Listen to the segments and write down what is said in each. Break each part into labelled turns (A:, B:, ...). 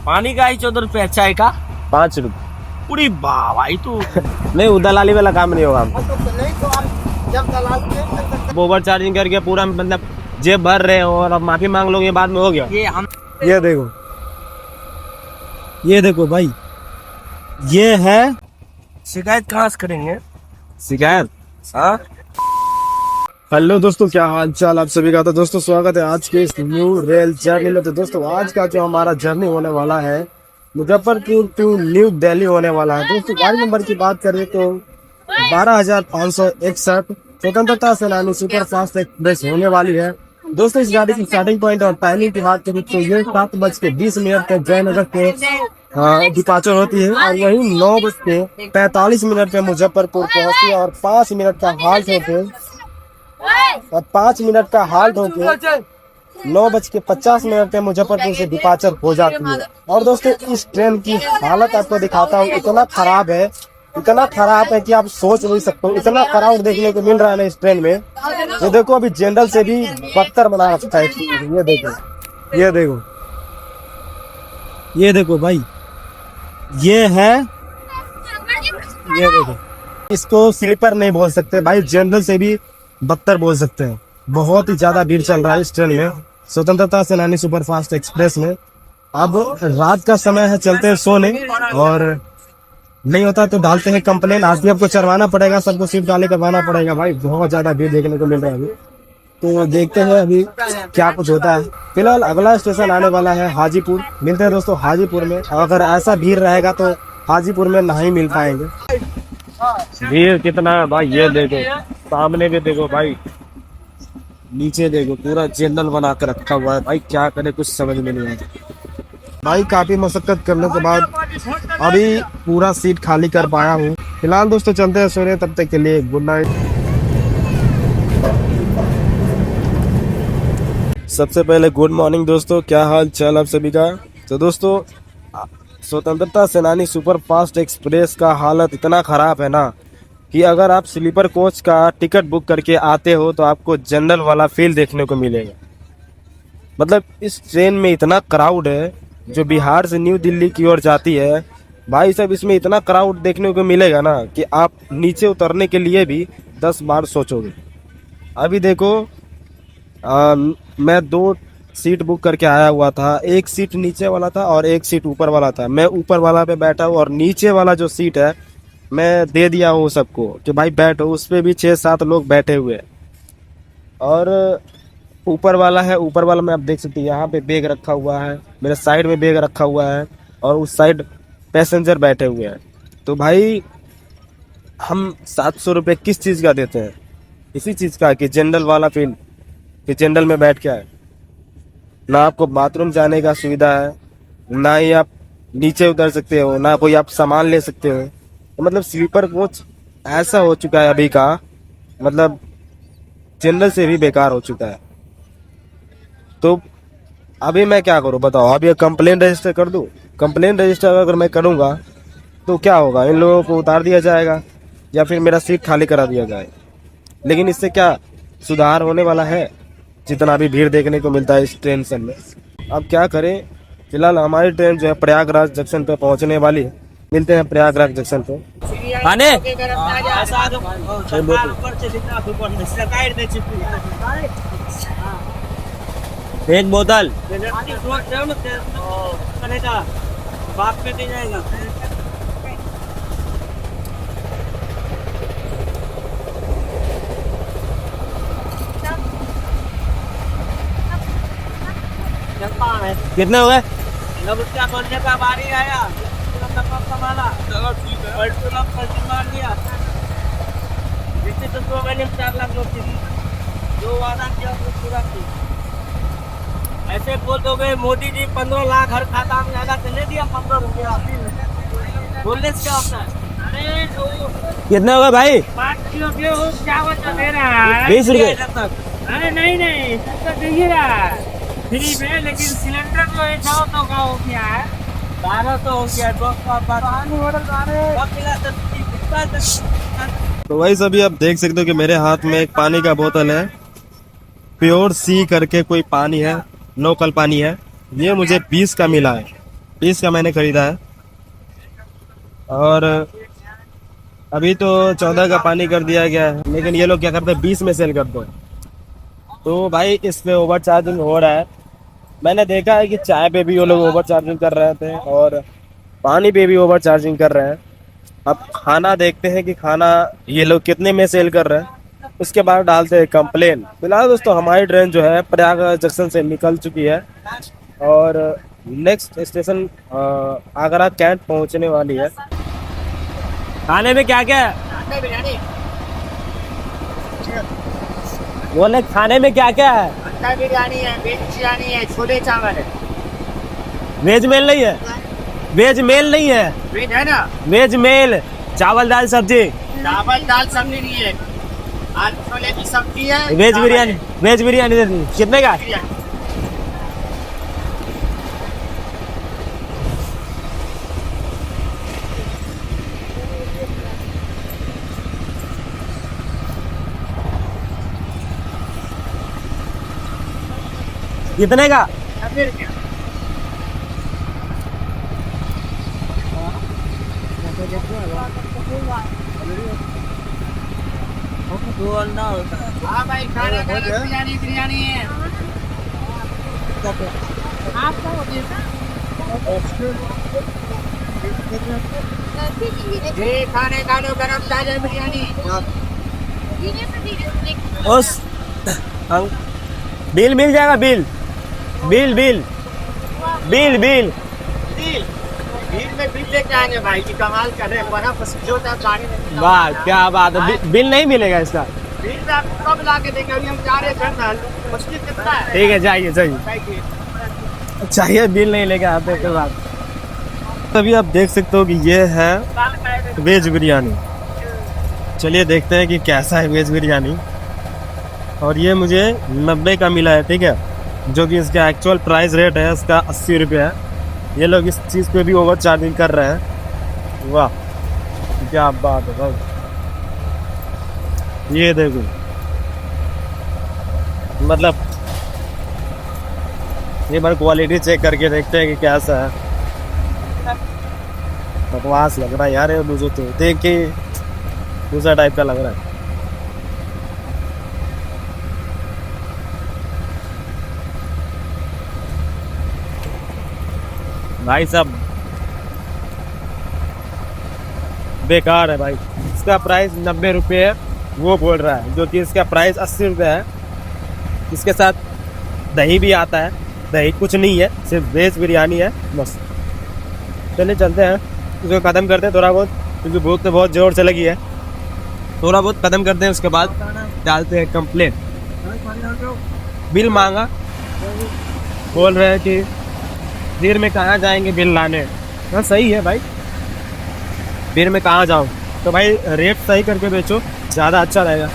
A: पानी का ही 14 रुपये, चाय का
B: 5 रुपये।
A: पूरी वाह भाई तू
B: नहीं, वो दलाली वाला काम नहीं होगा हमको।
C: नहीं तो आप जब दलाल के
B: ओवर चार्जिंग करके पूरा मतलब जेब भर रहे हो और अब माफी मांग लोगे, बाद में हो गया।
A: ये देखो भाई, ये है शिकायत कहाँ से करेंगे?
B: शिकायत।
A: हाँ
D: हेलो दोस्तों, क्या हाल चाल आप सभी का। तो दोस्तों स्वागत है आज के इस न्यू रेल जर्नी में। तो दोस्तों आज का जो हमारा जर्नी होने वाला है मुजफ्फरपुर टू न्यू दिल्ली होने वाला है। दोस्तों गाड़ी नंबर की बात करें तो 12,561 स्वतंत्रता सेनानी सुपर फास्ट एक्सप्रेस होने वाली है। दोस्तों इस गाड़ी की स्टार्टिंग पॉइंट और टाइमिंग की बात करें तो ये 7:20 पे जयनगर के डिपार्चर होती है और वही 9:45 पे मुजफ्फरपुर पहुंचती है और 5 मिनट का हाल्ट होते और 5 मिनट का हाल्ट होके 9:50 पे मुजफ्फरपुर से डिपार्चर हो जाती है। और दोस्तों इस ट्रेन की हालत आपको दिखाता हूँ, इतना खराब है कि आप सोच नहीं सकते हो। इतना क्राउड देखने को मिल रहा है ना इस ट्रेन में। ये देखो अभी जनरल से भी बदतर बना रखा है। ये देखो भाई, ये देखो, इसको स्लीपर नहीं बोल सकते भाई, जनरल से भी बदतर बोल सकते हैं। बहुत ही ज्यादा भीड़ चल रहा है इस ट्रेन में, स्वतंत्रता सेनानी सुपर फास्ट एक्सप्रेस में। अब रात का समय है, चलते हैं सोने, और नहीं होता तो डालते हैं कंप्लेन। आज भी आपको चढ़वाना पड़ेगा, सबको सीट डाले करवाना पड़ेगा भाई। बहुत ज्यादा भीड़ देखने को मिल रहा है अभी, तो देखते हैं अभी क्या कुछ होता है। फिलहाल अगला स्टेशन आने वाला है हाजीपुर। मिलते हैं दोस्तों हाजीपुर में। अगर ऐसा भीड़ रहेगा तो हाजीपुर में नहीं मिल पाएंगे।
B: भीड़ कितना है भाई, ये देखो, सामने भी देखो भाई, नीचे देखो, पूरा जनरल बना कर रखा हुआ है भाई। क्या करे कुछ समझ में नहीं आता
D: भाई। काफी मशक्कत करने के बाद अभी पूरा सीट खाली कर पाया हूँ। फिलहाल दोस्तों चलते हैं सोने, तब तक के लिए गुड नाइट।
B: सबसे पहले गुड मॉर्निंग दोस्तों, क्या हाल चाल आप सभी का। तो दोस्तों स्वतंत्रता सेनानी सुपर फास्ट एक्सप्रेस का हालत इतना खराब है ना कि अगर आप स्लीपर कोच का टिकट बुक करके आते हो तो आपको जनरल वाला फील देखने को मिलेगा। मतलब इस ट्रेन में इतना क्राउड है, जो बिहार से न्यू दिल्ली की ओर जाती है भाई साहब, इसमें इतना क्राउड देखने को मिलेगा ना कि आप नीचे उतरने के लिए भी 10 बार सोचोगे। अभी देखो मैं 2 सीट बुक करके आया हुआ था, एक सीट नीचे वाला था और एक सीट ऊपर वाला था। मैं ऊपर वाला पे बैठा हूँ और नीचे वाला जो सीट है मैं दे दिया हूँ सबको कि भाई बैठो। उस पे भी 6-7 लोग बैठे हुए हैं। और ऊपर वाला में आप देख सकते हैं, यहाँ पे बैग रखा हुआ है, मेरे साइड में बैग रखा हुआ है और उस साइड पैसेंजर बैठे हुए हैं। तो भाई हम 700 रुपये किस चीज़ का देते हैं? इसी चीज़ का कि जनरल वाला फील, कि जनरल में बैठ के आए। ना आपको बाथरूम जाने का सुविधा है, ना ही आप नीचे उतर सकते हो, ना कोई आप सामान ले सकते हो। तो मतलब स्लीपर कोच ऐसा हो चुका है अभी का, मतलब जनरल से भी बेकार हो चुका है। तो अभी मैं क्या करूं बताओ? अभी कंप्लेंट रजिस्टर कर दूं? कंप्लेंट रजिस्टर अगर मैं करूंगा तो क्या होगा? इन लोगों को उतार दिया जाएगा या फिर मेरा सीट खाली करा दिया जाएगा। लेकिन इससे क्या सुधार होने वाला है? जितना भी भीड़ देखने को मिलता है इस ट्रेन से में। अब क्या करें? फिलहाल हमारी ट्रेन जो है प्रयागराज जंक्शन पे पहुंचने वाली है। मिलते हैं प्रयागराज जंक्शन पे।
A: आने एक बोतल कितने हो गए?
C: क्या बोलने का बारी आया, तो 2 महीने में 4 लाख नौकरी, जो वादा किया वो पूरा किया। ऐसे बोल दोगे मोदी जी 15 लाख हर खाता में जाएगा, चले दिया 15 रुपया बोलने से क्या होता है? अरे
A: कितने हो गए भाई?
C: 5 किलो गेहूँ क्या वजह दे रहा है?
A: 20 रुपये।
C: अरे नहीं सब दे रहा फ्री में, लेकिन सिलेंडर जो है 900 का हो गया है, 1200 हो गया, 200।
D: तो वही सभी आप देख सकते हो कि मेरे हाथ में एक पानी का बोतल है, प्योर सी करके कोई पानी है, लोकल पानी है। ये मुझे 20 का मिला है।
B: 20 का मैंने खरीदा है और अभी तो 14 का पानी कर दिया गया है, लेकिन ये लोग क्या करते हैं 20 में सेल करते हैं। तो भाई इस पे ओवर चार्जिंग हो रहा है। मैंने देखा है कि चाय पे भी वो लोग ओवर चार्जिंग कर रहे थे और पानी पे भी ओवर चार्जिंग कर रहे हैं। अब खाना देखते हैं कि खाना ये लोग कितने में सेल कर रहे हैं, उसके बाद डालते हैं कंप्लेन। फिलहाल दोस्तों हमारी ट्रेन जो है प्रयागराज जंक्शन से निकल चुकी है और नेक्स्ट स्टेशन आगरा कैंट पहुंचने वाली है।
A: खाने में क्या क्या है? बोले खाने में क्या क्या है?
C: अंडा बिरयानी है, वेज बिरयानी है, छोले चावल है।
A: वेज मेल नहीं है? वेज मेल नहीं है?
C: वेज है ना?
A: वेज मेल, चावल दाल सब्जी।
C: चावल दाल सब्जी नहीं है, आज छोले की सब्जी है।
A: वेज बिरयानी, वेज बिरयानी दे दी। कितने का? कितने का?
C: हाँ भाई, खाना बिरयानी बिरयानी है। ये खाने खा लो, गरम ताजा बिरयानी।
A: उस बिल मिल जाएगा? Bill bill bill bill bill
C: भीड़ में बिल लेके आएंगे भाई की कमाल कर रहे हैं। बड़ा पसीजो था गाड़ी में।
A: वाह क्या बात है। बिल नहीं मिलेगा इसका?
C: बिल में आपको कब ला के देंगे? अभी हम जा रहे हैं जनरल। मुश्किल कितना है?
A: ठीक है, जाइए जाइए। चाहिए बिल नहीं लेके आते के बाद।
B: तभी आप देख सकते हो कि ये है वेज बिरयानी। चलिए देखते हैं कि कैसा है वेज बिरयानी। और ये मुझे 90 का मिला है, ठीक है, जो कि इसका एक्चुअल प्राइस रेट है इसका 80 रुपये है। ये लोग इस चीज़ पे भी ओवर चार्जिंग कर रहे हैं। वाह क्या बात है भाई। ये देखो, मतलब ये बार क्वालिटी चेक करके देखते हैं कि कैसा है। बकवास लग रहा है यार, ये मुझे तो देख के दूसरा टाइप का लग रहा है। भाई साहब बेकार है भाई। इसका प्राइस 90 रुपये है, वो बोल रहा है, जो कि इसका प्राइस 80 रुपये है। इसके साथ दही भी आता है, दही कुछ नहीं है, सिर्फ वेज बिरयानी है बस। चलिए चलते हैं, इसको ख़त्म करते हैं थोड़ा बहुत, क्योंकि भूख तो बहुत ज़ोर से लगी है। थोड़ा बहुत ख़त्म करते हैं, उसके बाद डालते हैं कंप्लेन। बिल मांगा, बोल रहे हैं कि देर में कहाँ जाएंगे बिल लाने। हाँ सही है भाई, देर में कहाँ जाऊँ, तो भाई रेट सही करके बेचो, ज़्यादा अच्छा रहेगा।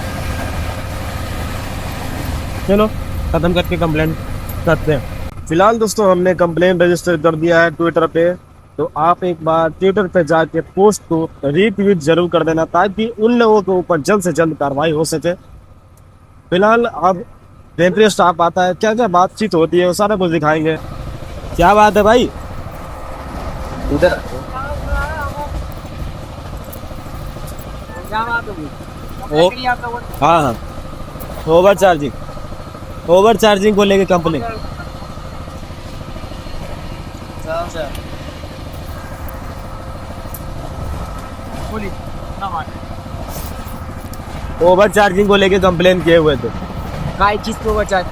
B: चलो ख़त्म करके कंप्लेन करते हैं। फिलहाल दोस्तों हमने कंप्लेन रजिस्टर कर दिया है ट्विटर पे, तो आप एक बार ट्विटर पे जाके पोस्ट को रीट्वीट जरूर कर देना, ताकि उन लोगों के ऊपर जल्द से जल्द कार्रवाई हो सके। फिलहाल अब टेम्परेरी स्टाफ आता है, क्या क्या बातचीत होती है वो सारा कुछ दिखाएंगे। क्या बात है भाई, उधर ओ हाँ हाँ, ओवर चार्जिंग को लेके कंप्लेन। ओवर चार्जिंग को लेके कंप्लेन किए हुए थे।
C: काय चीज को ओवर चार्ज?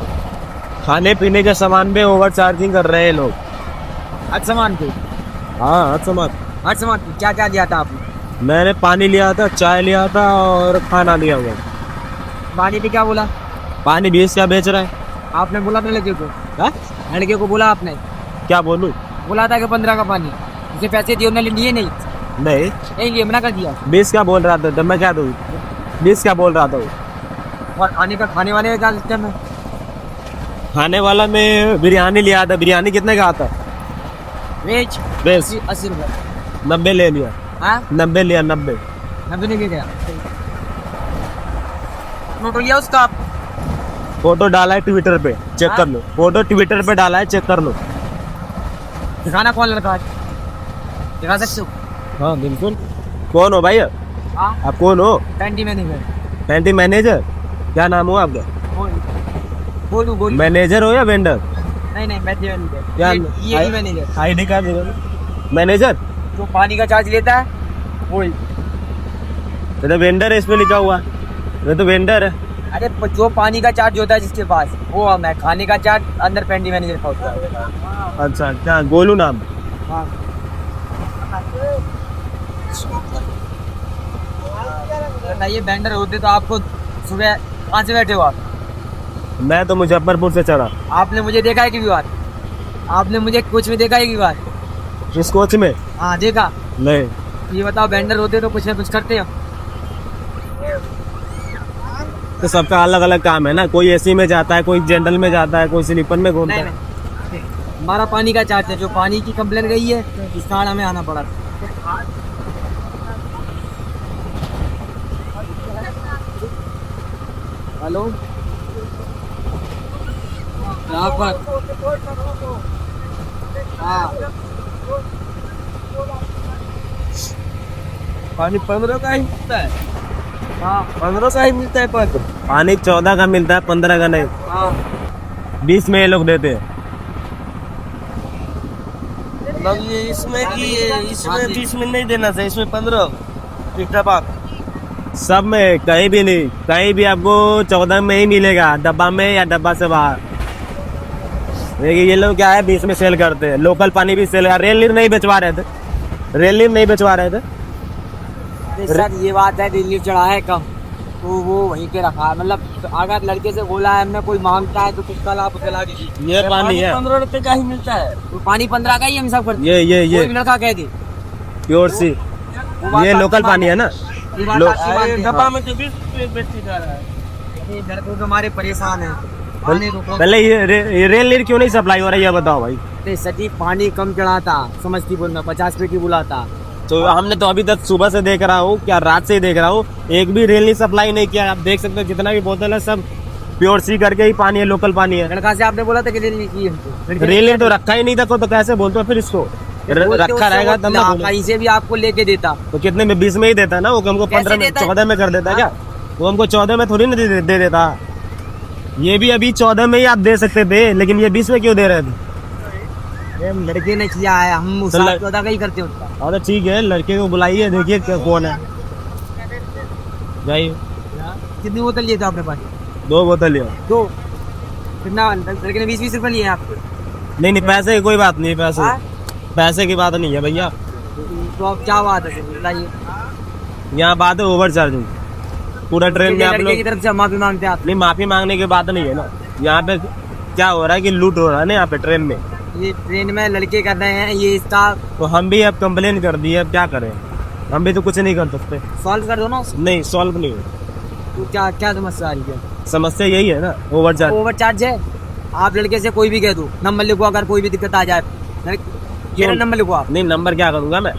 B: खाने पीने के सामान पे ओवर चार्जिंग कर रहे हैं लोग।
C: हर सामान पे?
B: हाँ हर सामान।
C: हर सामान पे क्या क्या दिया था आपने?
B: मैंने पानी लिया था, चाय लिया था और खाना लिया हुआ।
C: पानी पे क्या बोला?
B: पानी 20 का बेच रहा है।
C: आपने बोला अपने लड़के को?
B: हाँ?
C: लड़के को बोला आपने?
B: क्या बोलूं?
C: बोला था कि 15 का पानी, उसे पैसे दिए उन्होंने लिए नहीं?
B: नहीं
C: लिए, मना कर दिया।
B: 20 का बोल रहा था, तो मैं क्या दूँ? 20 का बोल रहा था वो।
C: और खाने वाने का सिस्टम है?
B: खाने वाला में बिरयानी लिया था। बिरयानी कितने का आता?
C: वेज
B: बेस
C: 80 रुपये।
B: 90 ले लिया।
C: हाँ
B: 90 लिया, 90
C: नहीं गया। फोटो लिया उसका?
B: फोटो डाला है ट्विटर पे, चेक कर लो। फोटो ट्विटर पे डाला है, चेक कर लो।
C: दिखाना कौन लड़का है, दिखा सकते हो?
B: हाँ बिल्कुल। कौन हो भाई?
C: हाँ,
B: आप कौन हो?
C: कैंटी मैनेजर।
B: Canteen manager? क्या नाम हो आपका?
C: बोलू बोलू।
B: मैनेजर हो या वेंडर?
C: नहीं नहीं, मैं मैनेजर।
B: क्या
C: ये मैनेजर,
B: आईडी कार्ड दे दो। मैनेजर?
C: जो पानी का चार्ज लेता है वही।
B: ये तो वेंडर है, इसमें लिखा हुआ। ये तो वेंडर है।
C: अरे जो पानी का चार्ज होता है जिसके पास, वो हम है। खाने का चार्ज अंदर कैंटी मैनेजर का होता है।
B: अच्छा, क्या गोलू नाम?
C: हाँ। बताइए, वेंडर होते तो आपको सुबह कहाँ से बैठे हो आप?
B: मैं तो मुजफ्फरपुर से चढ़ा।
C: आपने मुझे देखा है कि बार? आपने मुझे कुछ में देखा है कि बार?
B: इस कोच में?
C: हाँ देखा।
B: नहीं।
C: ये बताओ, वेंडर होते तो कुछ ना कुछ करते हो।
B: तो सबका अलग अलग काम है ना, कोई एसी में जाता है, कोई जनरल में जाता है, कोई स्लीपर में घूमता
C: नहीं
B: है।
C: नहीं, हमारा पानी का चार्ज है। जो पानी की कंप्लेन गई है, इस कारण हमें आना पड़ा। हेलो, यहाँ पर हाँ,
A: पानी 15 का ही मिलता है।
C: हाँ
A: 15 का ही मिलता है पानी।
B: पानी 14 का मिलता है, 15 का नहीं।
C: हाँ।
B: 20 में ये लोग देते हैं।
A: मतलब ये इसमें कि इसमें 20 में नहीं देना चाहिए, इसमें 15 टिकटा।
B: सब में कहीं भी नहीं, कहीं भी आपको 14 में ही मिलेगा, डब्बा में या डब्बा से बाहर। देखिए ये लोग क्या है, 20 में सेल करते हैं। लोकल पानी भी सेल, रेल नीर नहीं बेचवा रहे थे, रेल नीर नहीं बेचवा रहे थे।
C: सर ये बात है, दिल्ली चढ़ा है कम तो वो वहीं पे रखा है। मतलब अगर लड़के से बोला है हमने, कोई मांगता है तो कुछ कल आप उसे ला दीजिए।
B: ये पानी है
A: 15 रुपए का ही मिलता है।
C: तो पानी 15 का ही हम सब करते।
B: ये
C: कोई भी लड़का कह दे
B: प्योर सी, ये लोकल पानी है ना।
C: ये बात
B: लो-
C: आपकी बात है।
A: डब्बा में तो 20 रुपए बेचे जा रहा है।
C: ये लड़कों के हमारे परेशान है। पानी रोको।
B: पहले ये रेल नीर क्यों नहीं सप्लाई हो रहा है, ये बताओ भाई।
C: नहीं, सटी पानी कम चढ़ाता समस्तीपुर में, 50 पेटी बुलाता।
B: तो हमने तो अभी तक सुबह से देख रहा हूँ, क्या रात से ही देख रहा हूँ, एक भी रेल नीर सप्लाई नहीं किया। आप देख सकते हो जितना भी बोतल है सब प्योर सी करके ही पानी है, लोकल पानी है।
C: लड़का से आपने बोला था कि रेल नहीं की हमको।
B: रेल नीर तो रखा ही नहीं था, तो कैसे बोलते हो फिर इसको? रखा रहेगा तब ना बोलो।
C: कहीं से भी आपको लेके देता।
B: तो कितने में? 20 में ही देता है ना वो, हमको 15 में,
C: देता है?
B: 14 में कर देता है क्या? वो हमको 14 में थोड़ी ना दे देता। ये भी अभी 14 में ही आप दे सकते थे, लेकिन ये 20 में क्यों दे रहे थे?
C: ये लड़के ने किया है, हम उस
B: तो
C: 14 का ही करते उसका।
B: हाँ तो ठीक है, लड़के को बुलाइए, देखिए कौन है, जाइए।
C: कितनी बोतल लिए थे आपने पानी?
B: 2 बोतल लिया।
C: दो। कितना लड़के ने 20-20 रुपए लिए आपको?
B: नहीं नहीं, पैसे की कोई बात नहीं, पैसे
C: हाँ?
B: पैसे की बात नहीं है भैया।
C: तो अब क्या बात है, बताइए।
B: यहाँ बात है ओवर चार्जिंग। पूरा ट्रेन में आप
C: लड़के की
B: लोग
C: तरफ से माफी मांगते हैं आप।
B: नहीं, माफी मांगने की बात नहीं है ना। यहाँ पे क्या हो रहा है कि लूट हो रहा है ना यहाँ पे ट्रेन में।
C: ये ट्रेन में लड़के कर रहे हैं, ये इसका
B: तो हम भी अब कंप्लेन कर दिए, अब क्या करें, हम भी तो कुछ नहीं कर सकते।
C: सॉल्व कर दो ना।
B: नहीं, सॉल्व नहीं हो।
C: तो क्या क्या समस्या आ रही है?
B: समस्या यही है ना, ओवर चार्ज।
C: ओवर चार्ज है। आप लड़के से कोई भी कह दो, नंबर लिखो, अगर कोई भी दिक्कत आ जाए मेरा नंबर लिखो आप।
B: नहीं, नंबर क्या करूंगा मैं?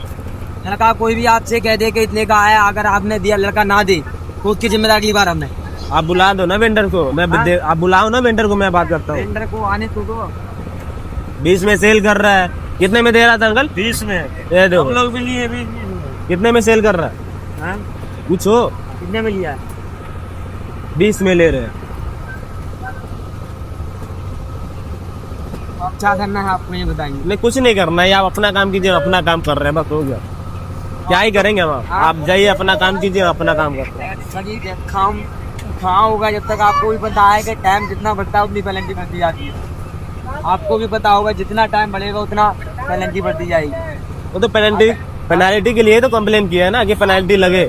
C: लड़का कोई भी आपसे कह दे कि इतने का आया, अगर आपने दिया, लड़का ना दे तो उसकी जिम्मेदारी अगली बार हमने।
B: आप बुला दो ना वेंडर को, मैं
C: हाँ?
B: आप बुलाओ ना वेंडर को, मैं बात करता हूँ।
C: टेंडर को आने तो दो।
B: 20 में सेल कर रहा है। कितने में दे रहा था अंकल?
A: 20 में
B: दे दो।
A: हम लोग भी लिए 20 में।
B: कितने में सेल कर रहा है?
C: हाँ?
B: पूछो।
C: कितने में लिया?
B: 20 में ले रहे हैं।
C: आप क्या करना है आपको ये बताएंगे।
B: नहीं, कुछ नहीं करना है, आप अपना काम कीजिए, अपना काम कर रहे हैं, बस हो गया। क्या ही करेंगे हम? आप जाइए, अपना काम कीजिए, अपना काम कर रहे हैं।
C: सही है, काम कहाँ होगा जब तक आपको भी पता है कि टाइम जितना बढ़ता है उतनी पेनल्टी बढ़ती जाती है। आपको भी पता होगा जितना टाइम बढ़ेगा उतना पेनल्टी बढ़ती जाएगी।
B: वो तो पेनल्टी के लिए तो कंप्लेन किया है ना, कि पेनल्टी लगे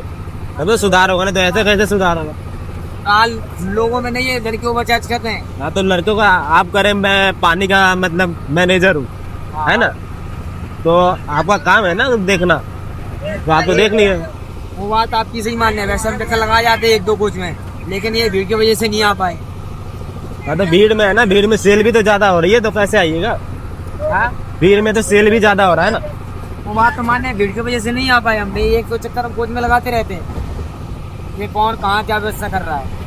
B: तब तो सुधार होगा, नहीं तो ऐसे कैसे सुधार होगा?
C: काल लोगों में नहीं है, लड़कियों को चार्ज करते हैं।
B: हाँ तो लड़कों का आप करें, मैं पानी का मतलब मैनेजर हूँ, है ना, तो आपका काम है ना देखना, तो आप तो देख नहीं है।
C: वो बात आपकी सही मानने है। वैसे हम चक्कर लगा जाते हैं 1-2 कोच में, लेकिन ये भीड़ की वजह से नहीं आ पाए।
B: हाँ तो भीड़ में है ना, भीड़ में सेल भी तो ज्यादा हो रही है, तो कैसे आइएगा?
C: हाँ?
B: भीड़ में तो सेल भी ज्यादा हो रहा है ना।
C: वो बात तो मानने हैं, भीड़ की वजह से नहीं आ पाए हम। 1-2 चक्कर हम कोच में लगाते रहते हैं, ये कौन कहाँ क्या व्यवस्था कर रहा है।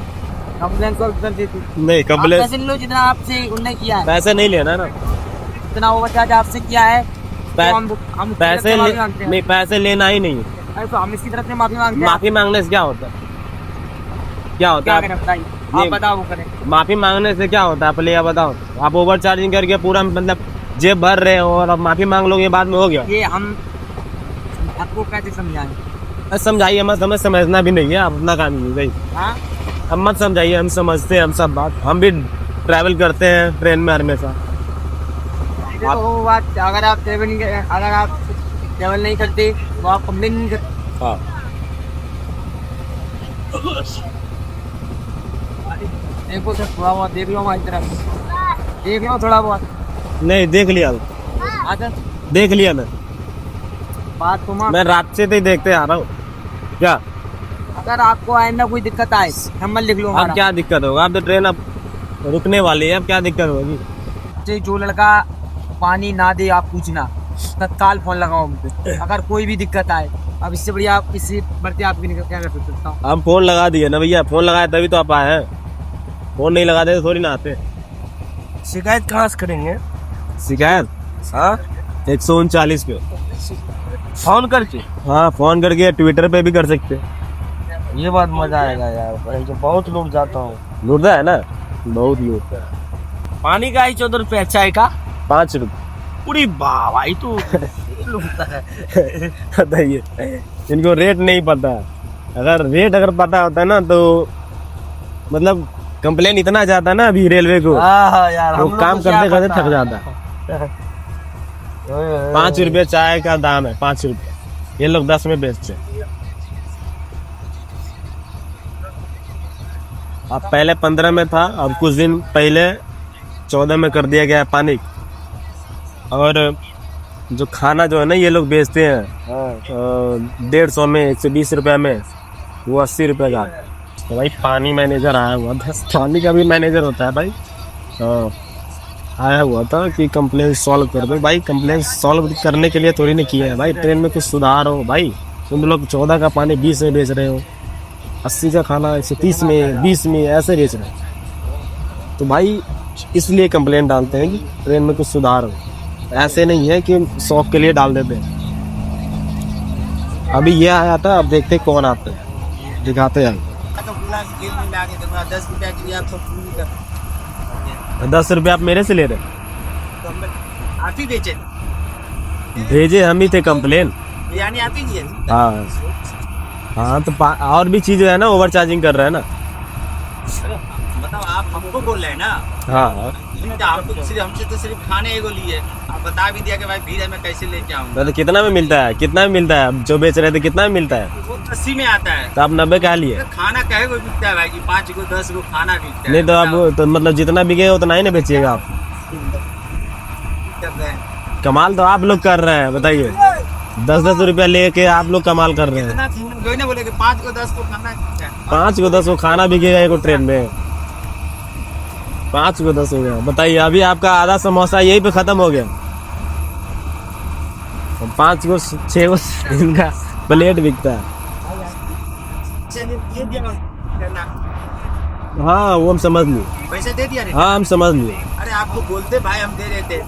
C: कंप्लेन सॉल्व कर देती।
B: नहीं,
C: आप
B: कंप्लेन
C: पैसे ले लो जितना आपसे उनने किया है,
B: पैसे नहीं लेना ना।
C: जितना ओवर चार्ज आपसे किया है हम
B: पैसे नहीं, पैसे लेना ही नहीं।
C: अरे तो हम इसकी तरफ से माफी मांगते हैं।
B: माफी मांगने से क्या होता है? क्या होता
C: क्या
B: है?
C: करें बताइए,
B: नहीं।
C: आप बताओ वो करें।
B: माफी मांगने से क्या होता है? पहले ये बताओ। आप ओवर चार्जिंग करके पूरा मतलब जेब भर रहे हो और अब माफी मांग लोगे, बाद में हो गया।
C: ये हम आपको कैसे समझाएं?
B: समझाइए मत, हमें समझना भी नहीं है, आप अपना काम कीजिए भाई।
C: हाँ
B: हम मत समझाइए, हम समझते हैं, हम सब बात, हम भी ट्रैवल करते हैं ट्रेन में हमेशा।
C: देखो वो बात, अगर आप ट्रेवल नहीं करते तो आप कंप्लेन नहीं करते।
B: हाँ
C: देखो सर, थोड़ा बहुत देख लो हमारी तरफ, देख लो थोड़ा बहुत।
B: नहीं देख लिया,
C: आजा
B: देख लिया मैं
C: बात तो मान।
B: मैं रात से तो ही देखते आ रहा हूँ। क्या
C: अगर आपको आइंदा कोई दिक्कत आए, नंबर लिख लो
B: अब
C: हमारा।
B: क्या दिक्कत होगा? अब तो ट्रेन अब रुकने वाली है, अब क्या दिक्कत होगी?
C: जो लड़का पानी ना दे आप पूछना, तत्काल फोन लगाओ हमसे अगर कोई भी दिक्कत आए। अब इससे बढ़िया आप इससे बढ़ते आप भी नहीं क्या कर सकता हूँ।
B: हम फोन लगा दिए ना भैया, फोन लगाए तभी तो आप आए हैं, फोन नहीं लगाते तो थोड़ी ना आते।
A: शिकायत कहाँ से करेंगे?
B: शिकायत
A: हाँ
B: 139 पे।
A: फोन करके?
B: हाँ फोन करके, ट्विटर पे भी कर सकते हैं।
A: ये बात मजा आएगा यार, भाई जो बहुत लूट जाता हूँ।
B: लूटता है ना, बहुत लूटता है।
A: पानी का ही 14 रुपया, चाय का
B: 5 रुपये।
A: पूरी वाह भाई तू लूटता है।
B: बताइए, इनको रेट नहीं पता। अगर रेट पता होता है ना तो मतलब कंप्लेन इतना जाता है ना अभी रेलवे को,
A: हाँ यार,
B: वो
A: हम लोग
B: काम
A: को क्या
B: करते करते
A: पता
B: थक जाता है। 5 रुपये चाय का दाम है, 5 रुपये, ये लोग 10 में बेचते हैं। अब पहले 15 में था, अब कुछ दिन पहले 14 में कर दिया गया है पानी। और जो खाना जो है ना ये लोग बेचते हैं 150 में, 120 रुपये में, वो 80 रुपये का। तो भाई पानी मैनेजर आया हुआ था, पानी का भी मैनेजर होता है भाई। आया हुआ था कि कंप्लेन सॉल्व कर दो। भाई कंप्लेन सॉल्व करने के लिए थोड़ी ना किया है भाई, ट्रेन में कुछ सुधार हो भाई। तुम लोग 14 का पानी 20 में बेच रहे हो, 80 का खाना 130 में, 20 में ऐसे बेच रहे हो। तो भाई इसलिए कंप्लेन डालते हैं कि ट्रेन में कुछ सुधार हो, ऐसे नहीं है कि शौक के लिए डाल देते हैं। अभी ये आया था, अब देखते कौन आता है, दिखाते हैं। 10 रुपये आप मेरे से ले रहे?
C: आप ही बेचे
B: भेजे हम ही थे कंप्लेन।
C: यानी आप ही दिए।
B: हाँ हाँ, तो और भी चीज़ है ना, ओवर चार्जिंग कर रहा है ना।
C: बताओ, आप हमको बोल रहे हैं ना।
B: हाँ
C: आपको सिर्फ हमसे तो सिर्फ खाने एगो लिए, आप बता भी दिया कि भाई भीड़ है, मैं कैसे लेके आऊँगा।
B: तो कितना में मिलता है? कितना में मिलता है? जो बेच रहे थे कितना में मिलता है?
C: वो 80 में आता है।
B: तो आप 90 का लिए?
C: खाना कहे को बिकता है भाई जी, 5 को 10 को खाना बिकता है।
B: नहीं तो आप तो मतलब जितना बिके उतना ही ना बेचिएगा आप। कमाल तो आप लोग कर रहे हैं, बताइए। 10-10 रुपया लेके आप लोग कमाल कर रहे हैं।
C: ना बोले कि 5 को 10 को खाना बिकता है।
B: 5 को 10 को खाना बिकेगा एक ट्रेन में, 5 को 10 हो गया। बताइए, अभी आपका आधा समोसा यही पे खत्म हो गया, 5 को 6 को इनका प्लेट बिकता है। हाँ वो हम समझ लिए,
C: पैसे दे दिया।
B: हाँ हम समझ लिए।
C: अरे आपको बोलते भाई हम दे रहे थे,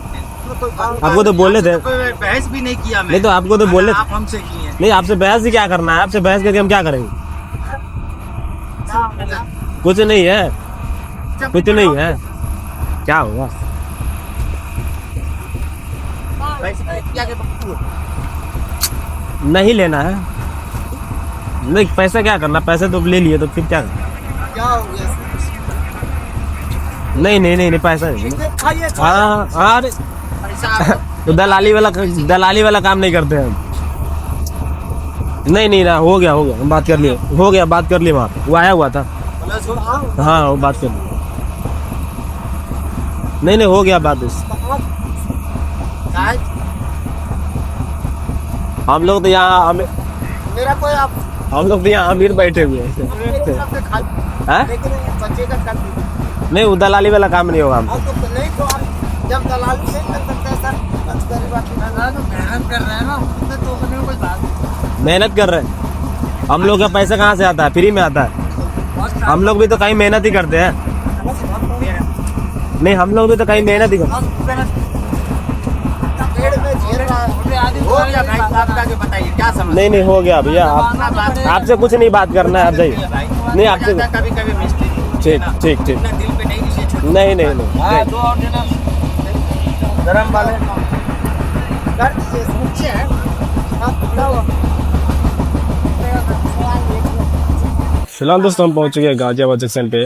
B: आपको तो बोले थे।
C: कोई बहस भी नहीं किया मैं।
B: नहीं तो आपको तो बोले,
C: आप हमसे किए।
B: नहीं आपसे बहस ही क्या करना है? आपसे बहस करके हम क्या करेंगे? कुछ नहीं है, कुछ नहीं है, क्या होगा? नहीं लेना है, नहीं पैसा क्या करना, पैसे तो ले लिए तो फिर क्या करना? नहीं नहीं नहीं, नहीं पैसा नहीं। हाँ हाँ, अरे तो दलाली वाला काम नहीं करते हम। नहीं नहीं ना, हो गया हम बात कर लिए, हो गया बात कर लिए। वहाँ वो आया हुआ था, हाँ वो बात कर लिए। नहीं हो गया बात इस। हम लोग तो यहाँ
C: मेरा कोई आप
B: हम लोग तो यहाँ अमीर बैठे हुए हैं। नहीं वो दलाली वाला काम नहीं होगा हमको।
C: नहीं तो आप जब दलाली से कर सकते हैं सर, मेहनत कर रहे हैं ना, तो कोई बात
B: मेहनत कर रहे हैं हम लोग का पैसा कहाँ से आता है? फ्री में आता है। हम लोग भी तो कहीं मेहनत ही करते हैं। नहीं हम लोग भी तो कहीं मेहनत ही करते हैं।
C: बताइए क्या समझ
B: नहीं नहीं हो गया भैया, आप आपसे कुछ नहीं बात करना है, आप जाइए। नहीं आपसे
C: कभी कभी मिस्टेक
B: ठीक ठीक ठीक,
C: दिल पे नहीं नीचे
B: नहीं नहीं नहीं
A: हाँ, दो और देना गरम वाले।
B: फिलहाल दोस्तों हम पहुंच चुके हैं गाजियाबाद जंक्शन पे,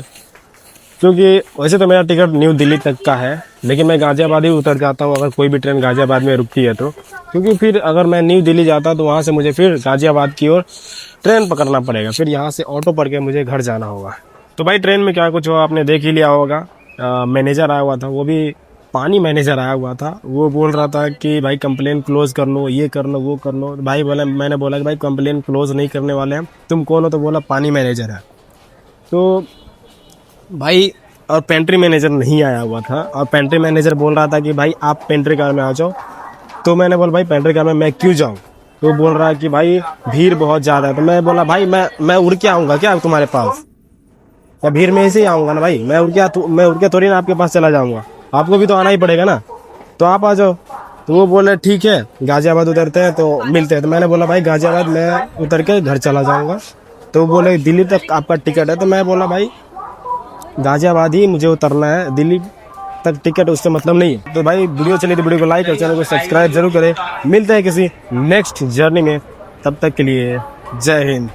B: क्योंकि वैसे तो मेरा टिकट न्यू दिल्ली तक का है, लेकिन मैं गाजियाबाद ही उतर जाता हूँ अगर कोई भी ट्रेन गाजियाबाद में रुकती है तो, क्योंकि फिर अगर मैं न्यू दिल्ली जाता तो वहाँ से मुझे फिर गाजियाबाद की ओर ट्रेन पकड़ना पड़ेगा, फिर यहाँ से ऑटो पकड़ के मुझे घर जाना होगा। तो भाई ट्रेन में क्या कुछ हुआ आपने देख ही लिया होगा। मैनेजर आया हुआ था, वो भी पानी मैनेजर आया हुआ था, वो बोल रहा था कि भाई कंप्लेन क्लोज कर लो, ये कर लो, वो कर लो। भाई बोला, मैंने बोला कि भाई कंप्लेन क्लोज नहीं करने वाले हैं, तुम कौन हो? तो बोला पानी मैनेजर है। तो भाई और पेंट्री मैनेजर नहीं आया हुआ था, और पेंट्री मैनेजर बोल रहा था कि भाई आप पेंट्री कार में आ जाओ। तो मैंने बोला भाई पेंट्री कार में मैं क्यों जाऊँ? तो बोल रहा है कि भाई भीड़ बहुत ज़्यादा है। तो मैं बोला भाई मैं उड़ के आऊँगा क्या तुम्हारे पास? या भीड़ में ऐसे ही आऊँगा ना भाई, मैं उड़ के थोड़ी ना आपके पास चला जाऊँगा, आपको भी तो आना ही पड़ेगा ना, तो आप आ जाओ। तो वो बोले ठीक है गाजियाबाद उतरते हैं तो मिलते हैं। तो मैंने बोला भाई गाजियाबाद मैं उतर के घर चला जाऊँगा। तो वो बोले दिल्ली तक आपका टिकट है। तो मैं बोला भाई गाजियाबाद ही मुझे उतरना है, दिल्ली तक टिकट उससे मतलब नहीं है। तो भाई वीडियो चली तो वीडियो को लाइक और चैनल को सब्सक्राइब जरूर करें। मिलते हैं किसी नेक्स्ट जर्नी में, तब तक के लिए जय हिंद।